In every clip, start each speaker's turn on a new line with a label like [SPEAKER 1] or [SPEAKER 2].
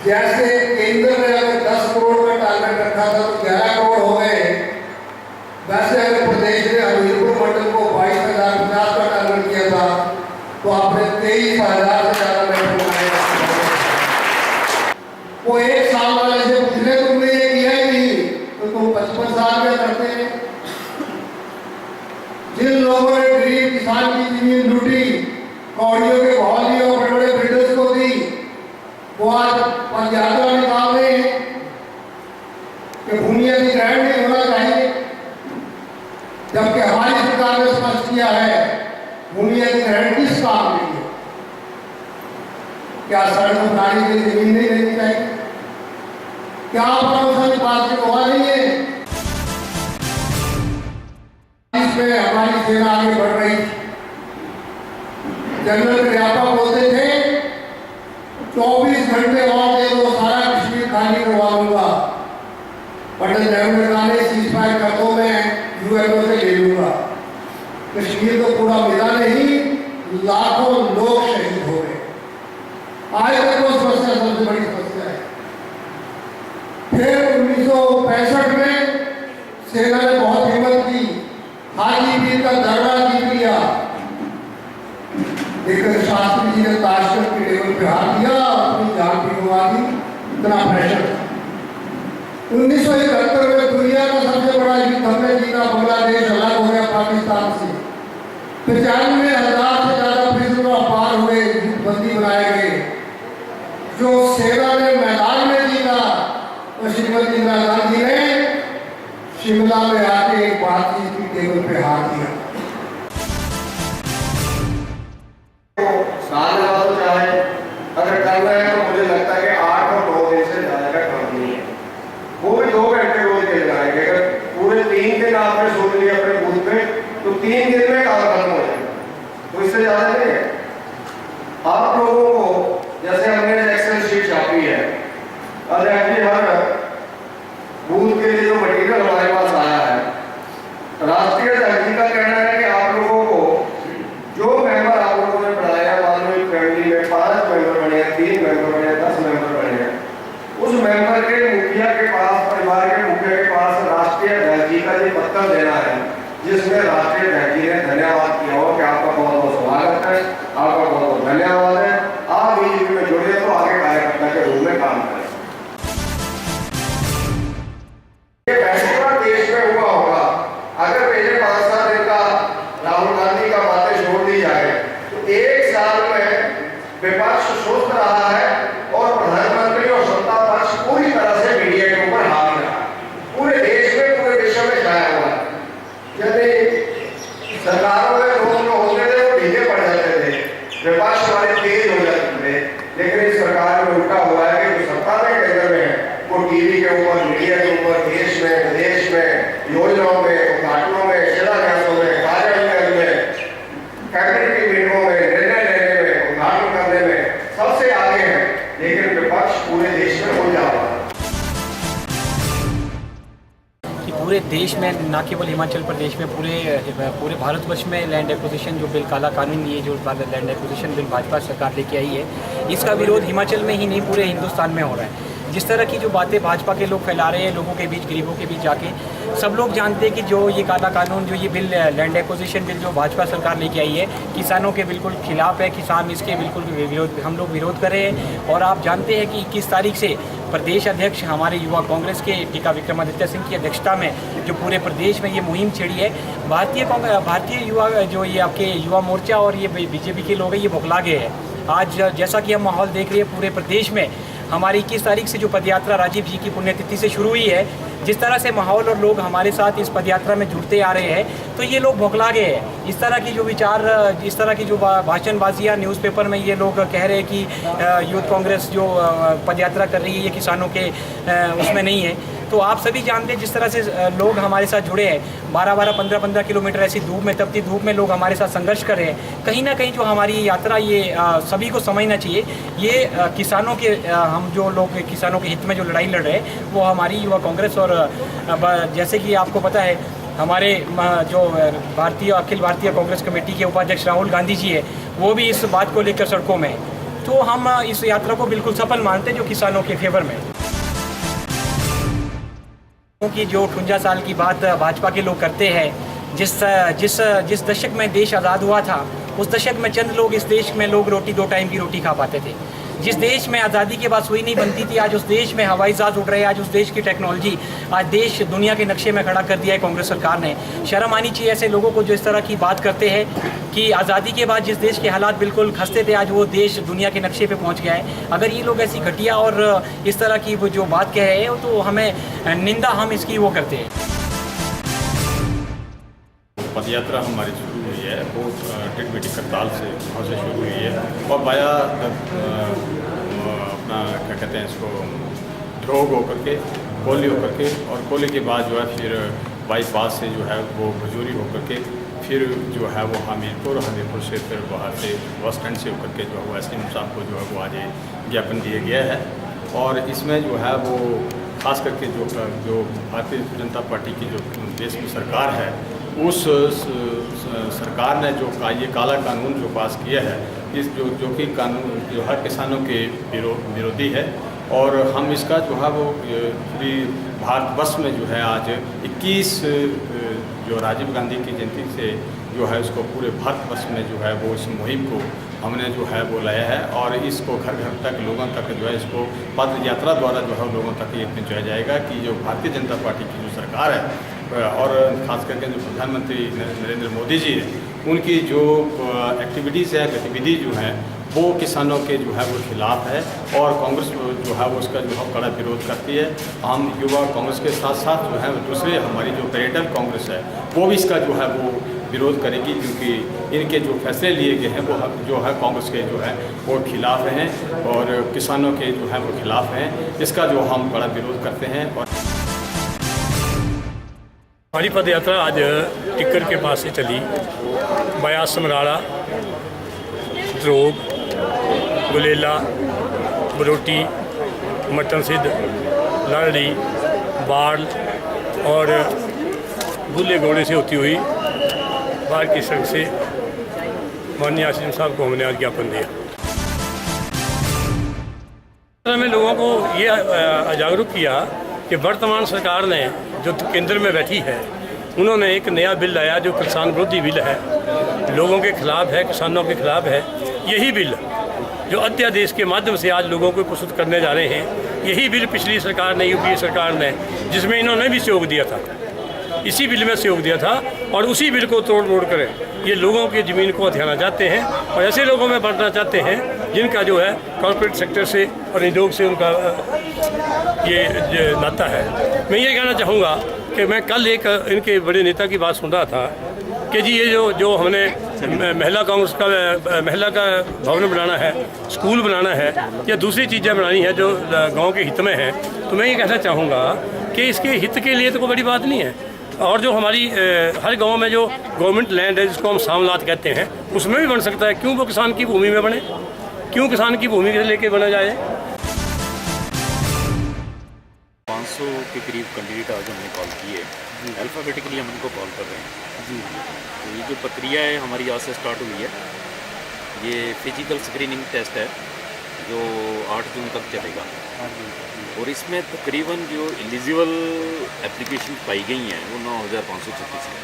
[SPEAKER 1] जैसे केंद्र ने अगर 10 करोड़ का टारगेट रखा था तो 11 करोड़ हो गए, वैसे अगर प्रदेश ने हमीरपुर मंडल को 22,050 का टारगेट किया था तो आपने 23,000 से ज्यादा मेट्रो बनाए। वो एक साल वाले से पूछने तुमने ये किया ही नहीं तो तुम 55 साल में करते हैं। जिन लोगों ने गरीब किसान की जमीन लूटी, कौड़ियों के भाव लिए और बड़े बड़े बिल्डर्स को दी, वो आज पदयात्रा निकाल रहे हैं कि भूमि अधिग्रहण नहीं होना चाहिए, जबकि हमारी सरकार ने स्पष्ट किया है भूमि अधिग्रहण किस काम के लिए। क्या सड़क बनाने के लिए जमीन नहीं लेनी चाहिए? क्या भरोसा इस बात से हुआ नहीं है? इसमें हमारी सेना आगे बढ़ रही थी। जनरल करियप्पा बोलते थे 24 घंटे और दे दो, सारा कश्मीर खाली करवा लूंगा। पटेल नेहरू ने कहा सीज फायर कर दो, मैं यूएनओ से ले लूंगा। कश्मीर तो पूरा मिला नहीं, लाखों लोग शहीद हो गए। आज तक वो समस्या सबसे बड़ी समस्या है। फिर 1965 में सेना ने बहुत हिम्मत की, हाजीपीर का दर्रा जीत लिया, लेकिन शास्त्री जी ने ताशकंद के टेबल पे हाथ दिया, अपनी जान भी गंवा दी, इतना प्रेशर था। 1971 में दुनिया का सबसे बड़ा युद्ध हमने जीता, बांग्लादेश अलग हो गया पाकिस्तान से। 95,000 से ज्यादा प्रिजनर ऑफ वार हुए, युद्धबंदी बनाए गए। जो सेना ने मैदान में जीता तो श्रीमती इंदिरा गांधी ने शिमला में आके एक बातचीत की टेबल पे हाथ दिया।
[SPEAKER 2] अगर करना है तो मुझे लगता है कि 8 और 9 दिन से ज्यादा का काम नहीं है। वो भी 2 घंटे रोज के लगाएंगे। अगर पूरे 3 दिन आपने सोच लिया अपने बूथ में तो 3 दिन में काम खत्म हो जाएगा, तो इससे ज्यादा नहीं है। आप लोगों को जैसे हमने एक्सेल शीट छापी है, और हर बूथ के लिए जो मटीरियल हमारे पास आया है, राष्ट्रीय अध्यक्ष का कहना है कि आप लोगों को जो मेंबर आप लोगों ने बढ़ाया, मान लो फैमिली में 5 मेंबर बने हैं, 3 मेंबर बने हैं, 10 मेंबर बने हैं, उस मेंबर के मुखिया के पास, परिवार के मुखिया के पास राष्ट्रीय अध्यक्ष जी का ये पत्र देना है, जिसमें राष्ट्रीय अध्यक्ष जी ने धन्यवाद किया हो कि आपका बहुत बहुत स्वागत है, आपका बहुत बहुत धन्यवाद है, आप बीजेपी में जुड़े तो आगे कार्यकर्ता के रूप में काम करें। ये फैसला देश में हुआ होगा। अगर पहले 5-7 दिन का राहुल गांधी का बातें छोड़ दी जाए तो 1 साल में विपक्ष सुस्त रहा है और प्रधानमंत्री और सत्ता पक्ष पूरी तरह से मीडिया के ऊपर हावी रहा, पूरे देश में, पूरे विश्व में छाया हुआ है। यदि सरकारों में लोग जो होते थे वो ढीले पड़ जाते थे, विपक्ष वाले तेज हो जाते थे, लेकिन इस सरकार में उल्टा हुआ है कि जो सत्ता में केंद्र में है वो टीवी के ऊपर, मीडिया के ऊपर, देश में, विदेश में, योजनाओं में, उद्घाटनों में, शिलान्यासों में, कार्यालय में, कैबिनेट की मीटिंगों में, निर्णय लेने में, उद्घाटन करने में सबसे आगे है, लेकिन विपक्ष पूरे देश में उलझा हुआ है।
[SPEAKER 3] पूरे देश में, न केवल हिमाचल प्रदेश में, पूरे भारतवर्ष में लैंड एक्विजिशन जो बिल, काला कानून, ये जो लैंड एक्विजिशन बिल भाजपा सरकार लेके आई है, इसका विरोध हिमाचल में ही नहीं पूरे हिंदुस्तान में हो रहा है। जिस तरह की जो बातें भाजपा के लोग फैला रहे हैं लोगों के बीच, गरीबों के बीच जाके, सब लोग जानते हैं कि जो ये काला कानून, जो ये बिल, लैंड एक्विजिशन बिल जो भाजपा सरकार लेके आई है, किसानों के बिल्कुल खिलाफ है। किसान इसके बिल्कुल विरोध, हम लोग विरोध कर रहे हैं। और आप जानते हैं कि 21 तारीख से प्रदेश अध्यक्ष हमारे युवा कांग्रेस के टीका विक्रमादित्य सिंह की अध्यक्षता में जो पूरे प्रदेश में ये मुहिम छेड़ी है, भारतीय युवा, जो ये आपके युवा मोर्चा और ये बीजेपी के लोग हैं, ये बौखला गए हैं। आज जैसा कि हम माहौल देख रहे हैं पूरे प्रदेश में, हमारी 21 तारीख से जो पदयात्रा राजीव जी की पुण्यतिथि से शुरू हुई है, जिस तरह से माहौल और लोग हमारे साथ इस पदयात्रा में जुड़ते आ रहे हैं, तो ये लोग बौखला गए हैं। इस तरह की जो विचार, इस तरह की जो भाषणबाजियाँ न्यूज़पेपर में ये लोग कह रहे हैं कि यूथ कांग्रेस जो पदयात्रा कर रही है ये किसानों के उसमें नहीं है। तो आप सभी जानते हैं जिस तरह से लोग हमारे साथ जुड़े हैं, 12-12, 15-15 किलोमीटर ऐसी धूप में, तपती धूप में लोग हमारे साथ संघर्ष कर रहे हैं। कहीं ना कहीं जो हमारी यात्रा, ये सभी को समझना चाहिए, ये किसानों के, हम जो लोग किसानों के हित में जो लड़ाई लड़ रहे हैं वो हमारी युवा कांग्रेस। और जैसे कि आपको पता है हमारे जो अखिल भारतीय कांग्रेस कमेटी के उपाध्यक्ष राहुल गांधी जी है, वो भी इस बात को लेकर सड़कों में। तो हम इस यात्रा को बिल्कुल सफल मानते हैं, जो किसानों के फेवर में। क्योंकि जो 58 साल की बात भाजपा के लोग करते हैं, जिस दशक में देश आज़ाद हुआ था, उस दशक में चंद लोग इस देश में लोग रोटी 2 टाइम की रोटी खा पाते थे। जिस देश में आज़ादी के बाद सुई नहीं बनती थी, आज उस देश में हवाई जहाज उड़ रहे हैं। आज उस देश की टेक्नोलॉजी, आज देश दुनिया के नक्शे में खड़ा कर दिया है कांग्रेस सरकार ने। शर्म आनी चाहिए ऐसे लोगों को जो इस तरह की बात करते हैं कि आज़ादी के बाद जिस देश के हालात बिल्कुल खस्ते थे, आज वो देश दुनिया के नक्शे पे पहुंच गया है। अगर ये लोग ऐसी घटिया और इस तरह की वो जो बात कह रहे हैं, तो हमें निंदा हम इसकी वो करते हैं।
[SPEAKER 4] पद यात्रा हमारी शुरू हुई है, वो टिकमिटी करताल से वहाँ से शुरू हुई है और बाया अपना क्या कहते हैं इसको, ध्रोग होकर के, कोली होकर के, और कोली के बाद जो है फिर बाईपास से जो है वो खजूरी होकर के, फिर जो है वो हमीरपुर से फिर बाहर से बस स्टैंड से होकर के जो है वो एसडीएम साहब को जो है वो आज ज्ञापन दिया गया है। और इसमें जो है वो खास करके जो भारतीय जनता पार्टी की जो देश में सरकार है, उस सरकार ने जो ये काला कानून जो पास किया है, इस जो कि कानून जो हर किसानों के विरोधी है, और हम इसका जो है वो पूरी भारतवर्ष में जो है आज 21 जो राजीव गांधी की जयंती से जो है उसको पूरे भारतवर्ष में जो है वो इस मुहिम को हमने जो है वो लाया है, और इसको घर घर तक लोगों तक जो है इसको पद यात्रा द्वारा जो है लोगों तक ये पहुँचाया जाएगा कि जो भारतीय जनता पार्टी की जो सरकार है, और खास करके जो प्रधानमंत्री नरेंद्र मोदी जी हैं, उनकी जो एक्टिविटीज़ है, गतिविधि जो है वो किसानों के जो है वो खिलाफ है, और कांग्रेस जो है वो उसका जो है कड़ा विरोध करती है। हम युवा कांग्रेस के साथ साथ जो है दूसरे हमारी जो पर्यटन कांग्रेस है वो भी इसका जो है वो विरोध करेगी, क्योंकि इनके जो फैसले लिए गए हैं वो जो है कांग्रेस के जो है वो खिलाफ हैं और किसानों के जो है वो खिलाफ हैं। इसका जो हम बड़ा विरोध करते हैं। और
[SPEAKER 5] हमारी पद यात्रा आज टिक्कर के पास से चली, बाया समराड़ा, ध्रोग, गुलेला, बरोटी, मटन सिद्ध, लाड़ी, बाढ़ और बुल्ले घोड़े से होती हुई बाहर की सड़क से माननीय आसिम साहब को हमने आज ज्ञापन दिया। हमें लोगों को ये जागरूक किया कि वर्तमान सरकार ने जो केंद्र में बैठी है, उन्होंने एक नया बिल लाया जो किसान विरोधी बिल है, लोगों के खिलाफ है, किसानों के खिलाफ है। यही बिल जो अध्यादेश के माध्यम से आज लोगों को प्रस्तुत करने जा रहे हैं, यही बिल पिछली सरकार ने, यूपीए सरकार ने, जिसमें इन्होंने भी सहयोग दिया था, इसी बिल में सहयोग दिया था, और उसी बिल को तोड़ मोड़ कर ये लोगों की ज़मीन को हथियाना चाहते हैं और ऐसे लोगों में बांटना चाहते हैं जिनका जो है कॉर्पोरेट सेक्टर से और उद्योग से उनका ये नाता है। मैं ये कहना चाहूँगा कि मैं कल एक इनके बड़े नेता की बात सुन रहा था कि जी ये जो हमने महिला कांग्रेस का महिला का भवन बनाना है, स्कूल बनाना है या दूसरी चीज़ें बनानी है जो गांव के हित में है, तो मैं ये कहना चाहूँगा कि इसके हित के लिए तो कोई बड़ी बात नहीं है। और जो हमारी हर गांव में जो गवर्नमेंट लैंड है, जिसको हम सामलात कहते हैं, उसमें भी बन सकता है। क्यों वो किसान की भूमि में बने, क्यों किसान की भूमि से लेके बना जाए।
[SPEAKER 6] 500 के करीब कैंडिडेट आज हमने कॉल किए, अल्फ़ाबेटिकली हम उनको कॉल कर रहे हैं जी। तो ये जो प्रक्रिया है हमारी आज से स्टार्ट हुई है। ये फिजिकल स्क्रीनिंग टेस्ट है जो 8 जून तक चलेगा, और इसमें तकरीबन जो एलिजिबल एप्लीकेशन पाई गई हैं वो 9,536 हैं।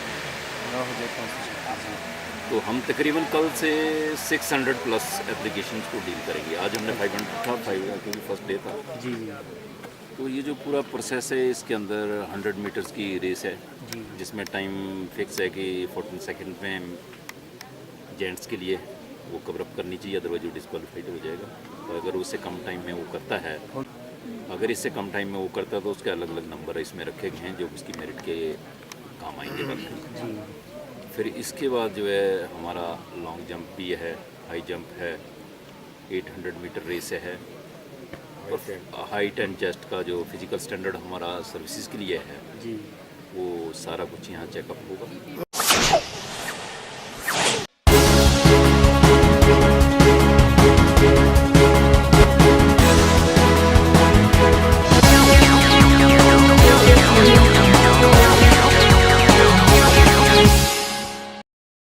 [SPEAKER 6] 9,536। तो हम तकरीबन कल से 600 प्लस एप्लीकेशन को डील करेंगे। आज हमने 500 था, 5 क्योंकि फर्स्ट डे था जी। तो ये जो पूरा प्रोसेस है, इसके अंदर 100 मीटर्स की रेस है जिसमें टाइम फिक्स है कि 14 सेकंड में जेंट्स के लिए वो कवर अप करनी चाहिए, अदरवाइज वो डिस्क्वालीफाइड हो जाएगा। और अगर उससे कम टाइम में वो करता है, अगर इससे कम टाइम में वो करता है तो उसके अलग अलग नंबर इसमें रखे गए हैं जो उसकी मेरिट के काम आएंगे। फिर इसके बाद जो है हमारा लॉन्ग जंप भी है, हाई जंप है, 800 मीटर रेस है, और हाइट एंड चेस्ट का जो फिजिकल स्टैंडर्ड हमारा सर्विसेज के लिए है, वो सारा कुछ यहाँ चेकअप होगा।